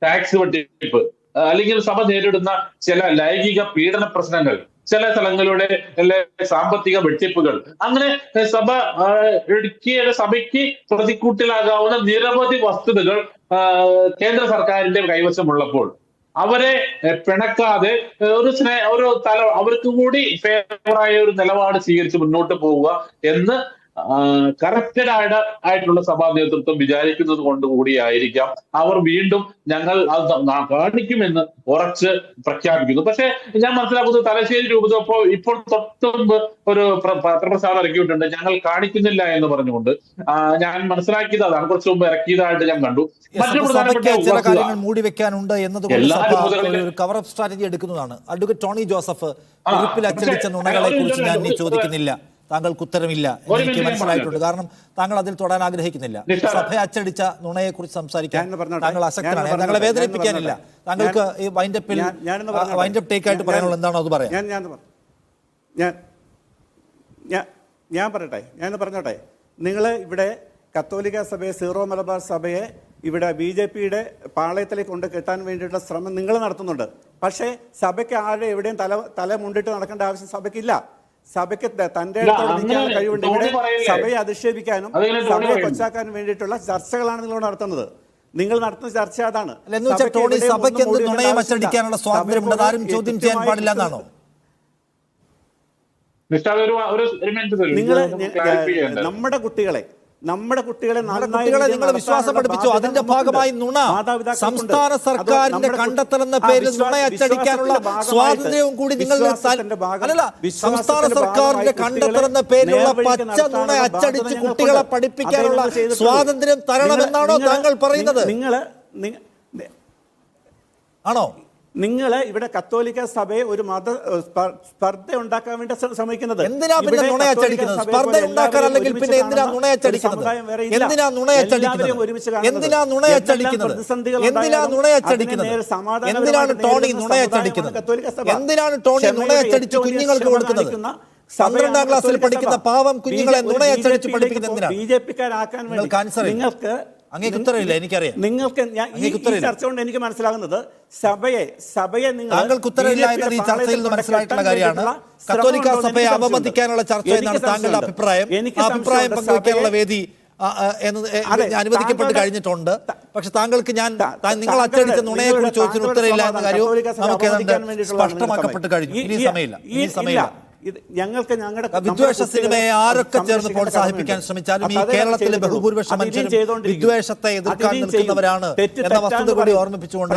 Tax വെട്ടിപ്പ്, അല്ലെങ്കിൽ സഭ നേരിടുന്ന ചില ലൈംഗിക പീഡന പ്രശ്നങ്ങൾ, ചില സ്ഥലങ്ങളുടെ സാമ്പത്തിക വെട്ടിപ്പുകൾ, അങ്ങനെ സഭ സഭയ്ക്ക് പ്രതിക്കൂട്ടിലാകാവുന്ന നിരവധി വസ്തുതകൾ കേന്ദ്ര സർക്കാരിന്റെ കൈവശമുള്ളപ്പോൾ അവരെ പിണക്കാതെ ഒരു അവർക്ക് കൂടി ഫേവറായ ഒരു നിലപാട് സ്വീകരിച്ച് മുന്നോട്ട് പോവുക എന്ന് കറക്റ്റഡ് ആയിട്ടുള്ള സഭാ നേതൃത്വം വിചാരിക്കുന്നത് കൊണ്ട് കൂടിയായിരിക്കാം അവർ വീണ്ടും ഞങ്ങൾ അത് കാണിക്കുമെന്ന് ഉറച്ച് പ്രഖ്യാപിക്കുന്നു. പക്ഷെ ഞാൻ മനസ്സിലാക്കുന്നത് തലശ്ശേരി രൂപത ഇപ്പോൾ തൊട്ടുമുമ്പ് ഒരു പത്രപ്രസാദം ഇറക്കിയിട്ടുണ്ട്, ഞങ്ങൾ കാണിക്കുന്നില്ല എന്ന് പറഞ്ഞുകൊണ്ട്. ഞാൻ മനസ്സിലാക്കിയത് അതാണ്, കുറച്ചു മുമ്പ് ഇറക്കിയതായിട്ട് ഞാൻ കണ്ടു. ചില കാര്യങ്ങൾ മൂടി വെക്കാനുണ്ട് എന്നതുകൊണ്ട് കവർ അപ്പ് സ്ട്രാറ്റജി എടുക്കുന്നതാണ്. അഡ്വക്കേറ്റ് ടോണി ജോസഫ്, കുറിപ്പിൽ അച്ചടിച്ച നുണകളെ കുറിച്ച് ഞാൻ ഇനി ചോദിക്കുന്നില്ല, താങ്കൾക്ക് ഉത്തരമില്ല എനിക്ക് മനസ്സിലായിട്ടുണ്ട്. കാരണം താങ്കൾ അതിൽ തൊടാൻ ആഗ്രഹിക്കുന്നില്ല. സഭ അച്ചടിച്ച നുണയെ കുറിച്ച് സംസാരിക്കാൻ താങ്കൾ അസക്തനാണ്. താങ്കളെ വേദനിപ്പിക്കാനില്ല. താങ്കൾക്ക് ഈ വൈൻഡപ്പ് ടേക്ക് ആയിട്ട് പറയാനുള്ള എന്താണോ അത് പറയാം. ഞാൻ പറഞ്ഞോട്ടെ. നിങ്ങൾ ഇവിടെ കത്തോലിക്ക സഭയെ, സീറോ മലബാർ സഭയെ ഇവിടെ BJPയുടെ പാളയത്തിലേക്ക് കൊണ്ട് കെട്ടാൻ വേണ്ടിയിട്ടുള്ള ശ്രമം നിങ്ങൾ നടത്തുന്നുണ്ട്. പക്ഷേ സഭയ്ക്ക് ആരുടെ എവിടെയും തല മുണ്ടിട്ട് നടക്കേണ്ട ആവശ്യം സഭയ്ക്കില്ല. സഭയ്ക്ക് തന്റെ കഴിവുണ്ട്. ഇവിടെ സഭയെ അധിക്ഷേപിക്കാനും സഭയെ കൊച്ചാക്കാനും വേണ്ടിയിട്ടുള്ള ചർച്ചകളാണ് നിങ്ങൾ നടത്തുന്നത്. നിങ്ങൾ നടത്തുന്ന ചർച്ച അതാണ്. അച്ചടിക്കാനുള്ള സ്വാതന്ത്ര്യം ആരും ചോദ്യം ചെയ്യാൻ പാടില്ല എന്നാണോ? നിങ്ങൾ നമ്മുടെ കുട്ടികളെ നിങ്ങൾ വിശ്വാസം പഠിപ്പിച്ചു. അതിന്റെ ഭാഗമായി നുണ സംസ്ഥാന സർക്കാരിന്റെ കണ്ടെത്തലെന്ന പേരിൽ നുണ അച്ചടിക്കാനുള്ള സ്വാതന്ത്ര്യവും കൂടി നിങ്ങൾ സംസ്ഥാന സർക്കാരിന്റെ കണ്ടെത്തലെന്ന പേരിലുള്ള പച്ച നുണ അച്ചടിച്ച് കുട്ടികളെ പഠിപ്പിക്കാനുള്ള സ്വാതന്ത്ര്യം തരണമെന്നാണോ താങ്കൾ പറയുന്നത്? ആണോ നിങ്ങൾ ഇവിടെ കത്തോലിക്ക സഭയെ ഒരു മത സ്പർദ്ധ ഉണ്ടാക്കാൻ വേണ്ടി ശ്രമിക്കുന്നത്? എന്തിനാ പിന്നെ നുണയച്ചടിക്കുന്നത്? സ്പർദ്ധ ഉണ്ടാക്കാൻ അല്ലെങ്കിൽ പിന്നെ എന്തിനാ നുണയച്ചടിക്കുന്നത്? എന്തിനാ നുണയച്ചടിക്കുന്നത്? എന്തിനാ നുണയച്ചടിക്കുന്നത്? എന്തിനാ നുണയച്ചടിക്കുന്നത്? എന്തിനാണ് ടോണി നുണയച്ചടിക്കുന്നത്? എന്തിനാണ് ടോണി നുണയച്ചടിച്ച് കുഞ്ഞുങ്ങൾക്ക് കൊടുക്കുന്നത്? 12ാം ക്ലാസ്സിൽ പഠിക്കുന്ന പാവം കുഞ്ഞുങ്ങളെ നുണയച്ചടിച്ച് പഠിപ്പിക്കുന്നത് എന്തിനാണ്? BJPക്കാരാക്കാൻ വേണ്ടി നിങ്ങൾക്ക് എനിക്കറിയാം. നിങ്ങൾക്ക് ഈ ചർച്ച കൊണ്ട് എനിക്ക് മനസ്സിലാകുന്നത് സഭയെ താങ്കൾക്ക് ഉത്തരവില്ല എന്നത് ഈ ചർച്ചയിൽ നിന്ന് മനസ്സിലായിട്ടുള്ള കാര്യമാണ്. കത്തോലിക്ക സഭയെ അവമതിക്കാനുള്ള ചർച്ച എന്നാണ് താങ്കളുടെ അഭിപ്രായം. അഭിപ്രായം പങ്കുവയ്ക്കാനുള്ള വേദി അനുവദിക്കപ്പെട്ട് കഴിഞ്ഞിട്ടുണ്ട്. പക്ഷെ താങ്കൾക്ക് നിങ്ങൾ അച്ചടിച്ച നുണയെ കുറിച്ച് ചോദിച്ചതിന് ഉത്തരവില്ല എന്ന കാര്യവും നമുക്ക് ഏതാണ്ട് സ്പഷ്ടമാക്കപ്പെട്ട് കഴിഞ്ഞു. ഇനി സമയമില്ല. വിദ്വേഷ സിനിമയെ ആരൊക്കെ ചേർന്ന് പ്രോത്സാഹിപ്പിക്കാൻ ശ്രമിച്ചാലും ഈ കേരളത്തിലെ ബഹുഭൂരിപക്ഷം മനുഷ്യരും വിദ്വേഷത്തെ എതിർക്കാൻ നിൽക്കുന്നവരാണ് എന്ന വസ്തുത കൂടി ഓർമ്മിപ്പിച്ചുകൊണ്ട്